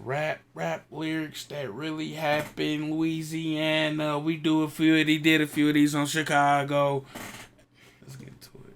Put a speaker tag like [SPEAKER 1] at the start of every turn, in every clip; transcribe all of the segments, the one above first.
[SPEAKER 1] Rap lyrics that really happened. Louisiana. We do a few of these, did a few of these on Chicago. Let's get into it.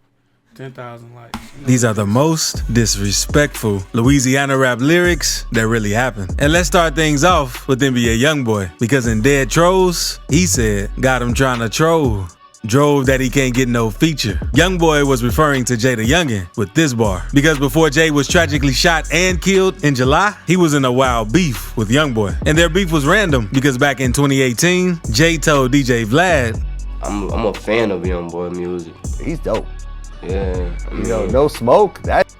[SPEAKER 1] 10,000 likes.
[SPEAKER 2] These are the most disrespectful Louisiana rap lyrics that really happened. And let's start things off with NBA Youngboy, because in Dead Trolls, he said, got him trying to troll. Drove that he can't get no feature. Youngboy was referring to Jay the Youngin with this bar, because before Jay was tragically shot and killed in July, he was in a wild beef with Youngboy. And their beef was random because back in 2018, Jay told DJ Vlad,
[SPEAKER 3] I'm a fan of Youngboy music.
[SPEAKER 4] He's dope.
[SPEAKER 3] Yeah, I mean,
[SPEAKER 4] you know, No Smoke, that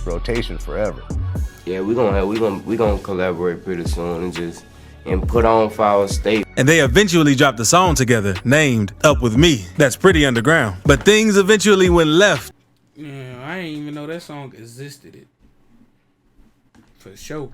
[SPEAKER 4] rotation forever.
[SPEAKER 3] Yeah, we gonna collaborate pretty soon and put on for our state.
[SPEAKER 2] And they eventually dropped a song together named Up With Me. That's pretty underground. But things eventually went left.
[SPEAKER 1] Yeah, I didn't even know that song existed. For sure.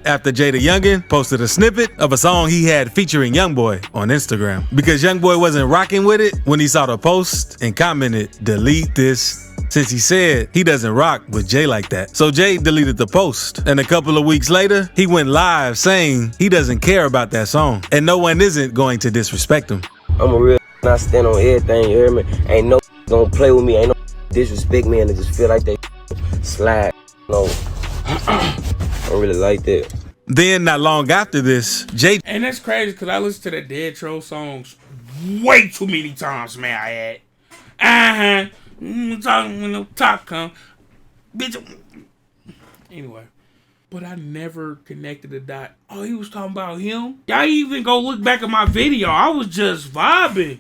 [SPEAKER 2] After Jay the Youngin posted a snippet of a song he had featuring Youngboy on Instagram. Because Youngboy wasn't rocking with it when he saw the post and commented, delete this, since he said he doesn't rock with Jay like that. So Jay deleted the post. And a couple of weeks later, he went live saying he doesn't care about that song and no one isn't going to disrespect him.
[SPEAKER 3] I'm a real I stand on everything, you hear me? Ain't no gonna play with me, ain't no disrespect me, and I just feel like they slide. No, I don't really like that.
[SPEAKER 2] Then not long after this, Jay...
[SPEAKER 1] And that's crazy because I listen to the Dead Troll songs way too many times, man. I had. Talking when the top come. Bitch. Anyway. But I never connected the dot. Oh, he was talking about him? Y'all even go look back at my video. I was just vibing.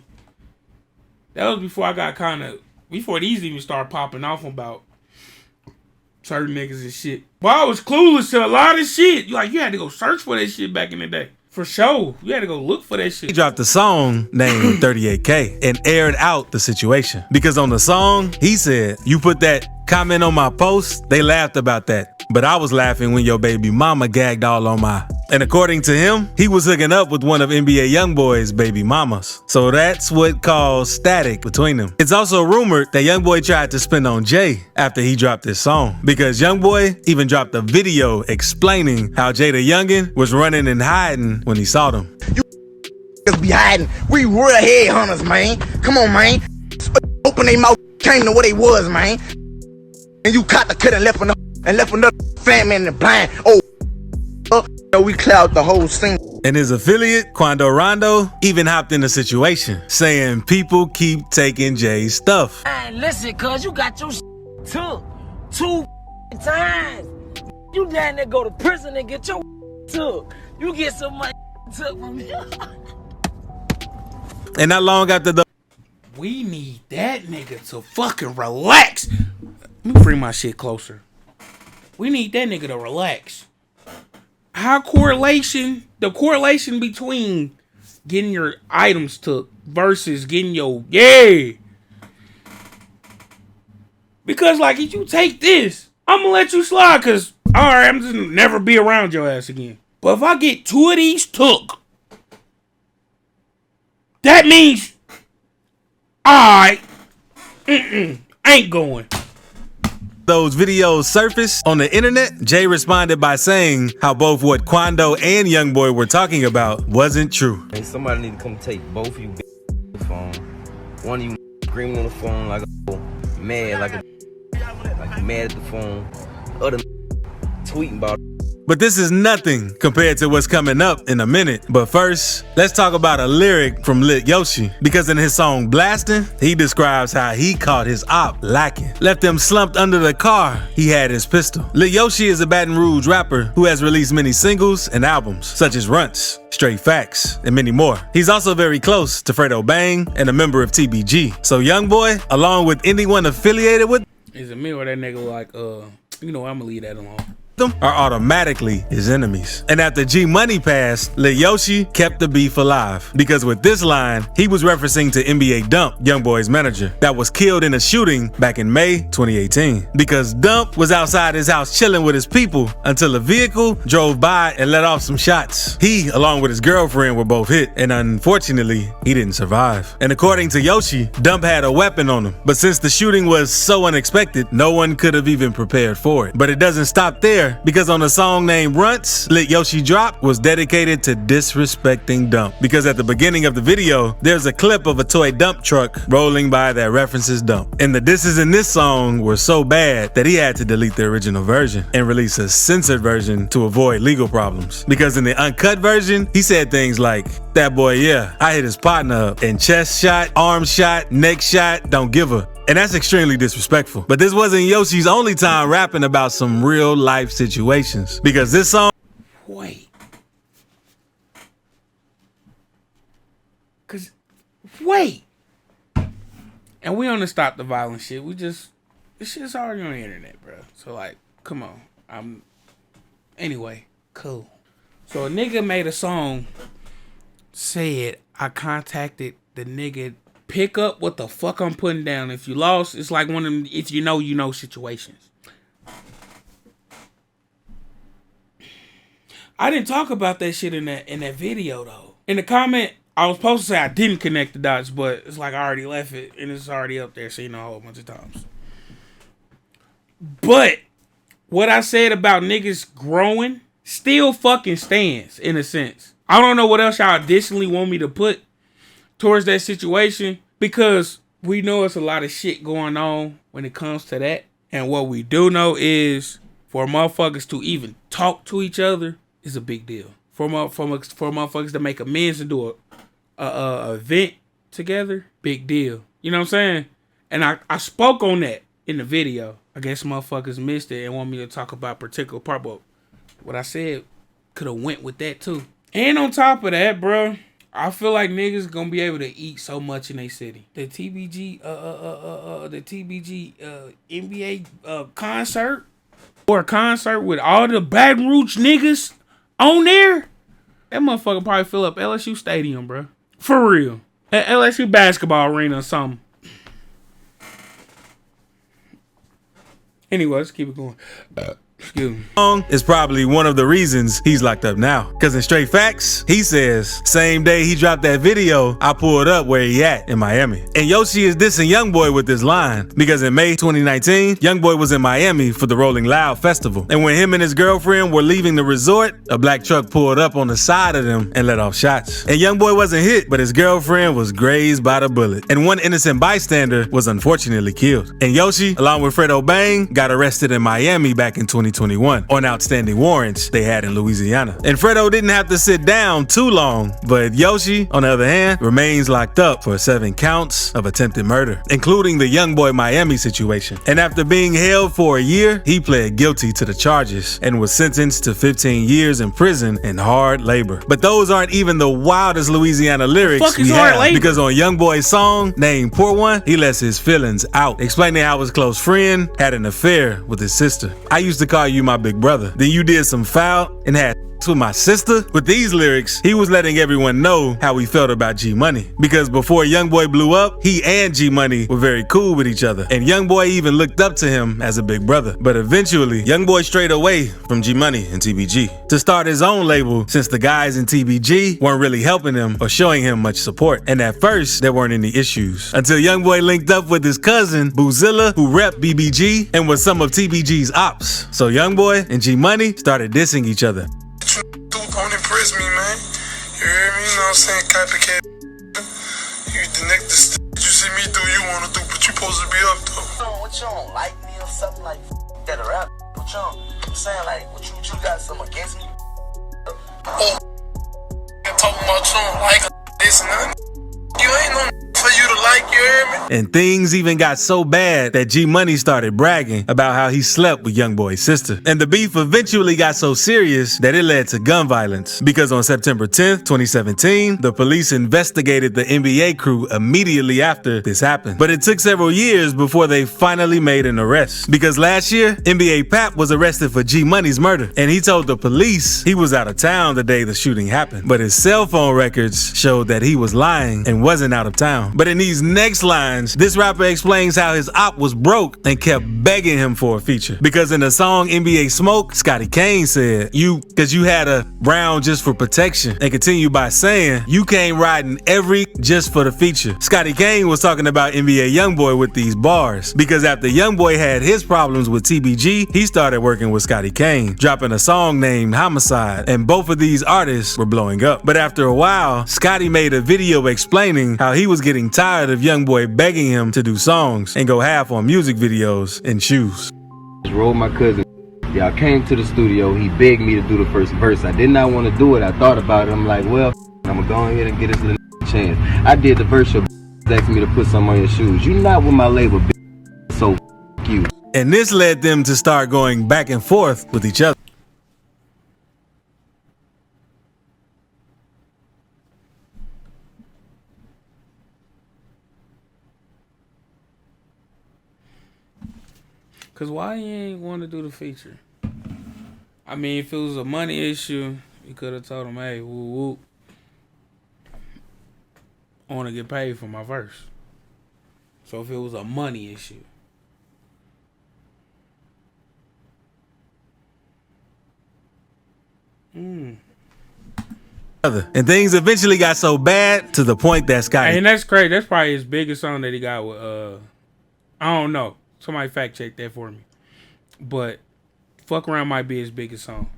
[SPEAKER 1] That was before I got before these even started popping off about certain niggas and shit. But I was clueless to a lot of shit. You had to go search for that shit back in the day. For sure. You had to go look for that shit.
[SPEAKER 2] He dropped a song named 38K and aired out the situation. Because on the song, he said, you put that comment on my post, they laughed about that. But I was laughing when your baby mama gagged all on my... And according to him, he was hooking up with one of NBA Youngboy's baby mamas. So that's what caused static between them. It's also rumored that Youngboy tried to spin on Jay after he dropped this song. Because Youngboy even dropped a video explaining how Jay the Youngin was running and hiding when he saw them.
[SPEAKER 5] You be hiding. We real headhunters, man. Come on, man. Open their mouth, came to what they was, man. And you caught the kid and left another fat man in the blind. We cloud the whole scene.
[SPEAKER 2] And his affiliate, Quando Rondo, even hopped in the situation, saying people keep taking Jay's stuff.
[SPEAKER 6] Man, listen, cuz you got your took 2 times. You down there go to prison and get your took. You get some money took from me.
[SPEAKER 2] And not long after the...
[SPEAKER 1] We need that nigga to fucking relax. Let me bring my shit closer. We need that nigga to relax. The correlation between getting your items took versus getting your, because if you take this, I'm gonna let you slide because, alright, I'm just never be around your ass again. But if I get 2 of these took, that means, alright, ain't going.
[SPEAKER 2] Those videos surfaced on the internet, Jay responded by saying how both what Quando and Youngboy were talking about wasn't true.
[SPEAKER 3] Hey, somebody need to come take both of you the phone. One of you screaming on the phone like mad at the phone. Other tweeting about it.
[SPEAKER 2] But this is nothing compared to what's coming up in a minute. But first, let's talk about a lyric from Lit Yoshi. Because in his song Blastin', he describes how he caught his op lacking. Left him slumped under the car, he had his pistol. Lit Yoshi is a Baton Rouge rapper who has released many singles and albums, such as Runts, Straight Facts, and many more. He's also very close to Fredo Bang and a member of TBG. So Youngboy, along with anyone affiliated with...
[SPEAKER 1] Is it me or that nigga I'm gonna leave that alone.
[SPEAKER 2] Are automatically his enemies. And after G Money passed, Lil Yoshi kept the beef alive. Because with this line, he was referencing to NBA Dump, Youngboy's manager, that was killed in a shooting back in May 2018. Because Dump was outside his house chilling with his people until a vehicle drove by and let off some shots. He, along with his girlfriend, were both hit, and unfortunately, he didn't survive. And according to Yoshi, Dump had a weapon on him. But since the shooting was so unexpected, no one could have even prepared for it. But it doesn't stop there. there because on a song named Runts, Lit Yoshi Drop was dedicated to disrespecting Dump. Because at the beginning of the video, there's a clip of a toy dump truck rolling by that references Dump. And the disses in this song were so bad that he had to delete the original version and release a censored version to avoid legal problems. Because in the uncut version, he said things like, "That boy, yeah, I hit his partner up, and chest shot, arm shot, neck shot, don't give a." And that's extremely disrespectful. But this wasn't Yoshi's only time rapping about some real life situations. Because this song...
[SPEAKER 1] Wait. And we on the stop the violence shit. This shit's already on the internet, bro. So like, come on. Anyway, cool. So a nigga made a song, said, I contacted the nigga, pick up what the fuck I'm putting down. If you lost, it's like one of them, if you know situations. I didn't talk about that shit in that video though. In the comment, I was supposed to say I didn't connect the dots, but it's like I already left it and it's already up there, so you know, a whole bunch of times. But what I said about niggas growing still fucking stands in a sense. I don't know what else y'all additionally want me to put towards that situation, because we know it's a lot of shit going on when it comes to that. And what we do know is for motherfuckers to even talk to each other is a big deal. For motherfuckers to make amends and do a event together, big deal. You know what I'm saying? And I spoke on that in the video. I guess motherfuckers missed it and want me to talk about a particular part, but what I said could have went with that too. And on top of that, bro, I feel like niggas gonna be able to eat so much in their city. The TBG NBA concert, or a concert with all the Baton Rouge niggas on there, that motherfucker probably fill up LSU Stadium, bro. For real. At LSU basketball arena or something. Anyway, let's keep it going. Excuse me.
[SPEAKER 2] Song is probably one of the reasons he's locked up now. Cause in straight facts, he says, same day he dropped that video, I pulled up where he at in Miami. And Yoshi is dissing Youngboy with this line, because in May 2019, Youngboy was in Miami for the Rolling Loud Festival. And when him and his girlfriend were leaving the resort, a black truck pulled up on the side of them and let off shots. And Youngboy wasn't hit, but his girlfriend was grazed by the bullet. And one innocent bystander was unfortunately killed. And Yoshi, along with Fredo Bang, got arrested in Miami back in 2021 on outstanding warrants they had in Louisiana. And Fredo didn't have to sit down too long, but Yoshi, on the other hand, remains locked up for 7 counts of attempted murder, including the Youngboy Miami situation. And after being held for a year, he pled guilty to the charges and was sentenced to 15 years in prison and hard labor. But those aren't even the wildest Louisiana lyrics we have, because on Youngboy's song named Pour One, he lets his feelings out, explaining how his close friend had an affair with his sister. I used to call you my big brother. Then you did some foul and had with my sister. With these lyrics, he was letting everyone know how he felt about G Money. Because before Youngboy blew up, he and G Money were very cool with each other. And Youngboy even looked up to him as a big brother. But eventually, Youngboy strayed away from G Money and TBG to start his own label, since the guys in TBG weren't really helping him or showing him much support. And at first, there weren't any issues. Until Youngboy linked up with his cousin, Boozilla, who repped BBG and was some of TBG's ops. So Youngboy and G Money started dissing each other.
[SPEAKER 7] Don't impress me, man. You hear me? You know what I'm saying? Copycat. You the next you see me do, you wanna do, but you supposed to be up though.
[SPEAKER 6] What you don't like me or something like that or rap? What you I'm saying, like, what you got something against me?
[SPEAKER 7] Oh, you're talking about you don't like this and that. You ain't no for you to like, you hear me?
[SPEAKER 2] And things even got so bad that G Money started bragging about how he slept with Youngboy's sister. And the beef eventually got so serious that it led to gun violence. Because on September 10th, 2017, the police investigated the NBA crew immediately after this happened. But it took several years before they finally made an arrest. Because last year, NBA Pap was arrested for G Money's murder. And he told the police he was out of town the day the shooting happened. But his cell phone records showed that he was lying and wasn't out of town. But in these next next lines, this rapper explains how his op was broke and kept begging him for a feature. Because in the song NBA Smoke, Scotty Kane said, cause you had a round just for protection, and continued by saying, you came riding every just for the feature. Scotty Kane was talking about NBA Youngboy with these bars, because after Youngboy had his problems with TBG, he started working with Scotty Kane, dropping a song named Homicide, and both of these artists were blowing up. But after a while, Scotty made a video explaining how he was getting tired of Youngboy begging him to do songs and go half on music videos and shoes.
[SPEAKER 3] Just rolled my cousin. Y'all came to the studio. He begged me to do the first verse. I did not want to do it. I thought about it. I'm like, well, I'm gonna go ahead and get this little chance. I did the verse. Your asked me to put some on your shoes. You not with my label, so you.
[SPEAKER 2] And this led them to start going back and forth with each other.
[SPEAKER 1] Cause why you ain't want to do the feature? I mean, if it was a money issue, you could have told him, hey, woo woo, I want to get paid for my verse. So if it was a money issue.
[SPEAKER 2] And things eventually got so bad to the point that Scotty...
[SPEAKER 1] And that's crazy. That's probably his biggest song that he got with, I don't know. Somebody fact check that for me. But Fuck Around might be his biggest song.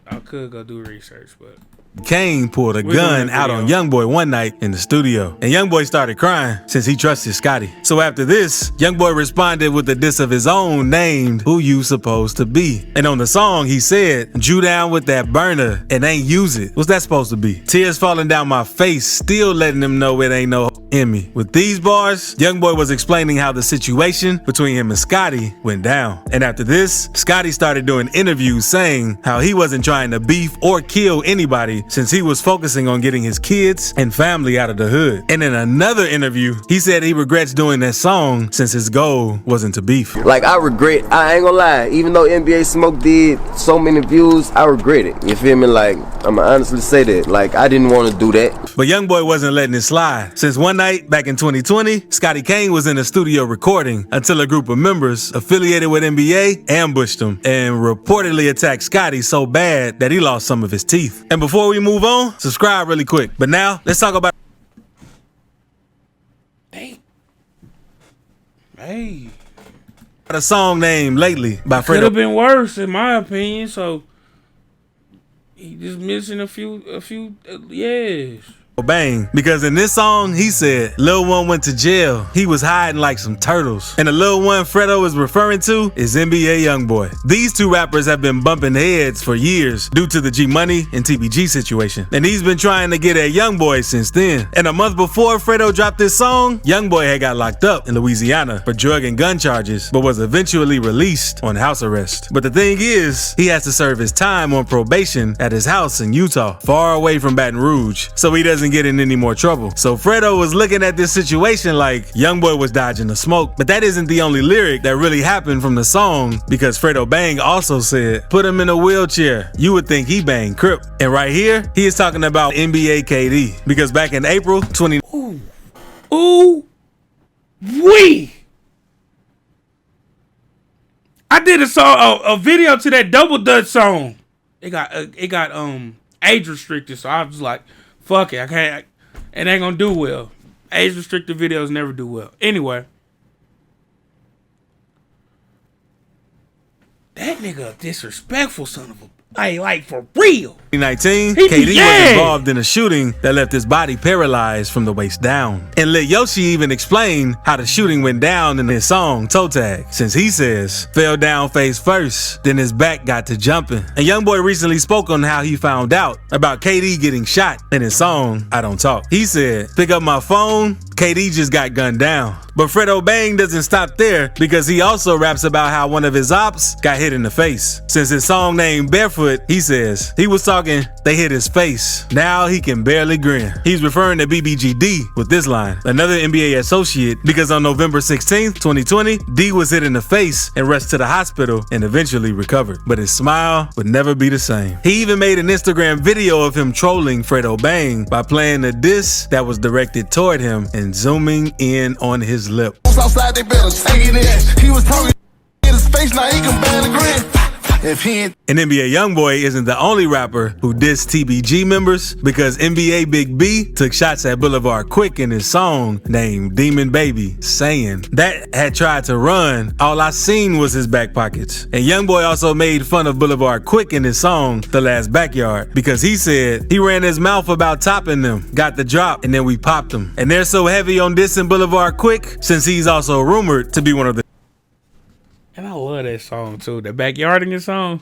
[SPEAKER 1] I could go do research, but...
[SPEAKER 2] Kane pulled a gun out on Youngboy one night in the studio, and Youngboy started crying since he trusted Scotty. So after this, Youngboy responded with a diss of his own named Who You Supposed to Be. And on the song, he said, Drew down with that burner and ain't use it. What's that supposed to be? Tears falling down my face, still letting him know it ain't no in me. With these bars, Youngboy was explaining how the situation between him and Scotty went down. And after this, Scotty started doing interviews saying how he wasn't trying to beef or kill anybody since he was focusing on getting his kids and family out of the hood. And in another interview, he said he regrets doing that song since his goal wasn't to beef.
[SPEAKER 3] Like, I ain't gonna lie, even though NBA Smoke did so many views, I regret it. You feel me? Like, I'ma honestly say that. Like, I didn't want to do that.
[SPEAKER 2] But Youngboy wasn't letting it slide. Since one night back in 2020, Scotty Kane was in the studio recording until a group of members affiliated with NBA ambushed him and reportedly attacked Scotty so bad that he lost some of his teeth. And before we move on, subscribe really quick. But now, let's talk about...
[SPEAKER 1] Hey.
[SPEAKER 2] A song named Lately by Fredo.
[SPEAKER 1] Could have been worse, in my opinion. So he just missing a few years.
[SPEAKER 2] Bang, because in this song, he said, Lil One went to jail. He was hiding like some turtles. And the Lil One Fredo is referring to is NBA Youngboy. These two rappers have been bumping heads for years due to the G Money and TBG situation. And he's been trying to get at Youngboy since then. And a month before Fredo dropped this song, Youngboy had got locked up in Louisiana for drug and gun charges, but was eventually released on house arrest. But the thing is, he has to serve his time on probation at his house in Utah, far away from Baton Rouge, so he doesn't get in any more trouble. So Fredo was looking at this situation like Youngboy was dodging the smoke. But that isn't the only lyric that really happened from the song, because Fredo Bang also said, put him in a wheelchair. You would think he banged Crip. And right here, he is talking about NBA KD. Because back in April 20...
[SPEAKER 1] I did a video to that Double Dutch song. It got age restricted, so I was like, fuck it, it ain't gonna do well. Age restricted videos never do well. Anyway, that nigga a disrespectful son of a... Like for real.
[SPEAKER 2] 2019, KD was involved in a shooting that left his body paralyzed from the waist down. And Lil Yoshi even explained how the shooting went down in his song Toe Tag, since he says, fell down face first, then his back got to jumping. And Youngboy recently spoke on how he found out about KD getting shot in his song I Don't Talk. He said, pick up my phone, KD just got gunned down. But Fredo Bang doesn't stop there, because he also raps about how one of his ops got hit in the face. Since his song named Barefoot, he says, he was talking, they hit his face. Now he can barely grin. He's referring to BBGD with this line, another NBA associate, because on November 16th, 2020, D was hit in the face and rushed to the hospital and eventually recovered. But his smile would never be the same. He even made an Instagram video of him trolling Fredo Bang by playing a diss that was directed toward him and and zooming in on his lip.
[SPEAKER 5] Outside, they better take it in. He was talking in his face, now he can barely grin. If he ain't
[SPEAKER 2] And NBA Youngboy isn't the only rapper who dissed TBG members, because NBA Big B took shots at Boulevard Quick in his song named Demon Baby, saying that had tried to run, all I seen was his back pockets. And Youngboy also made fun of Boulevard Quick in his song The Last Backyard, because he said he ran his mouth about topping them, got the drop, and then we popped them. And they're so heavy on dissing Boulevard Quick since he's also rumored to be one of the.
[SPEAKER 1] And I love that song too. The backyarding song.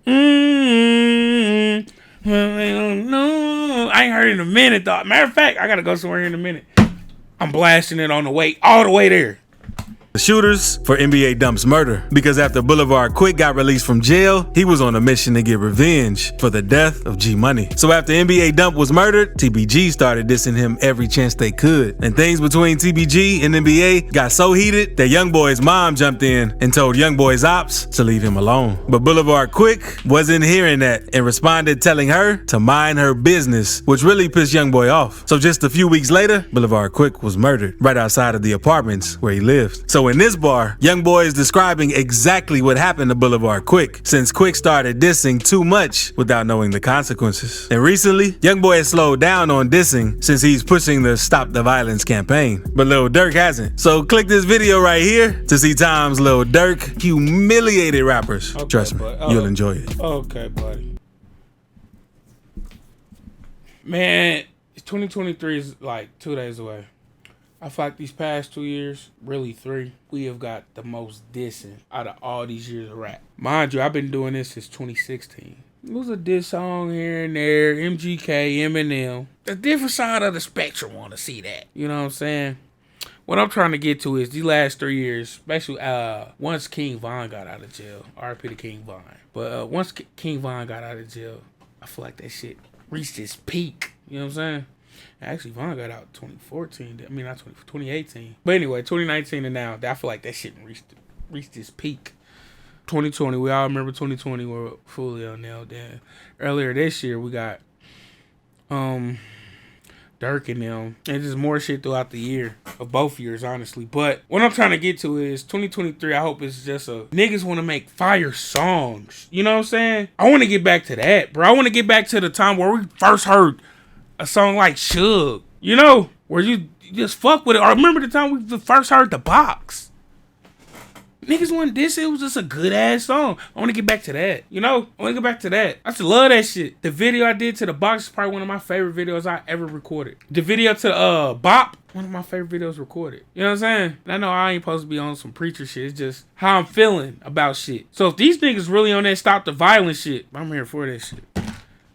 [SPEAKER 1] I ain't heard it in a minute though. Matter of fact, I gotta go somewhere here in a minute. I'm blasting it on the way, all the way there.
[SPEAKER 2] The shooters for NBA Dump's murder, because after Boulevard Quick got released from jail, he was on a mission to get revenge for the death of G Money. So after NBA Dump was murdered, TBG started dissing him every chance they could. And things between TBG and NBA got so heated that Youngboy's mom jumped in and told Youngboy's ops to leave him alone. But Boulevard Quick wasn't hearing that and responded telling her to mind her business, which really pissed Youngboy off. So just a few weeks later, Boulevard Quick was murdered right outside of the apartments where he lived. So in this bar, Youngboy is describing exactly what happened to Boulevard Quick, since Quick started dissing too much without knowing the consequences. And recently, Youngboy has slowed down on dissing since he's pushing the Stop the Violence campaign. But Lil Durk hasn't. So click this video right here to see times Lil Durk humiliated rappers.
[SPEAKER 1] Okay,
[SPEAKER 2] Trust me, you'll enjoy it.
[SPEAKER 1] Okay, buddy. Man, 2023 is like 2 days away. I feel like these past 2 years, really 3, we have got the most dissing out of all these years of rap. Mind you, I've been doing this since 2016. It was a diss song here and there, MGK, Eminem. The different side of the spectrum want to see that. You know what I'm saying? What I'm trying to get to is these last 3 years, especially once King Von got out of jail. RIP to King Von. But once King Von got out of jail, I feel like that shit reached its peak. You know what I'm saying? Actually, Von got out 2014. I mean, not 2018. But anyway, 2019 and now, I feel like that shit reached its peak. 2020, we all remember 2020 where fully nailed down. Earlier this year, we got Durk and them. And just more shit throughout the year, of both years, honestly. But what I'm trying to get to is 2023, I hope it's just niggas want to make fire songs. You know what I'm saying? I want to get back to that, bro. I want to get back to the time where we first heard a song like Suge, you know, where you just fuck with it. Or remember the time we first heard The Box? Niggas wasn't this, it was just a good ass song. I want to get back to that, you know? I want to get back to that. I just love that shit. The video I did to The Box is probably one of my favorite videos I ever recorded. The video to Bop, one of my favorite videos recorded. You know what I'm saying? And I know I ain't supposed to be on some preacher shit. It's just how I'm feeling about shit. So if these niggas really on that Stop the Violence shit, I'm here for that shit.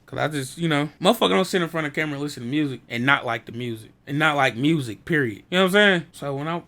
[SPEAKER 1] Cause I just, you know, motherfucker don't sit in front of the camera and listen to music and not like the music. And not like music, period. You know what I'm saying? So when I'm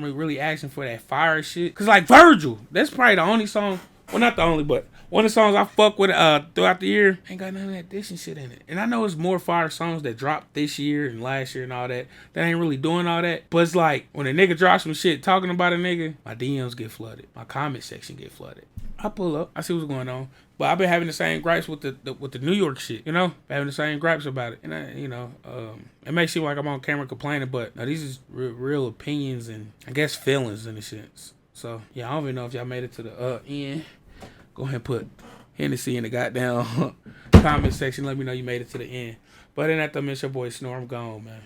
[SPEAKER 1] really asking for that fire shit. Cause like Virgil, that's probably the only song, well not the only, but one of the songs I fuck with throughout the year, ain't got none of that dissing shit in it. And I know it's more fire songs that dropped this year and last year and all that ain't really doing all that. But it's like, when a nigga drops some shit talking about a nigga, my DMs get flooded. My comment section get flooded. I pull up, I see what's going on. But I've been having the same gripes with the New York shit, you know? Having the same gripes about it. And, it may seem like I'm on camera complaining, but no, these is real opinions and, I guess, feelings in a sense. So, yeah, I don't even know if y'all made it to the end. Go ahead and put Hennessy in the goddamn comment section. Let me know you made it to the end. But then after I miss your boy Snore, I'm gone, man.